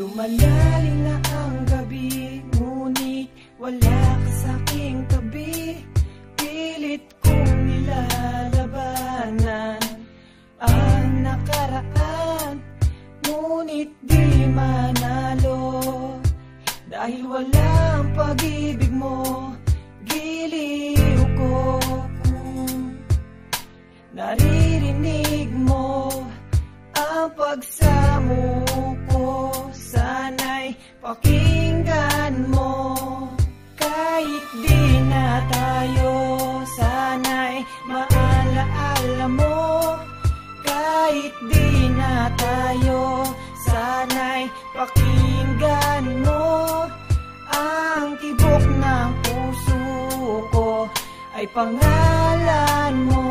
Dumalalim na ang gabi, ngunit wala ka sa aking tabi. Pilit kong nilalabanan ang nakaraan, ngunit di manalo. Dahil walang pag-ibig mo, giliw ko. Naririnig mo ang pagsamo ko, sana'y pakinggan mo. Kahit di na tayo, sana'y maalaala mo. Kahit di na tayo, sana'y pakinggan mo. Ang tibok ng puso ko ay pangalan mo.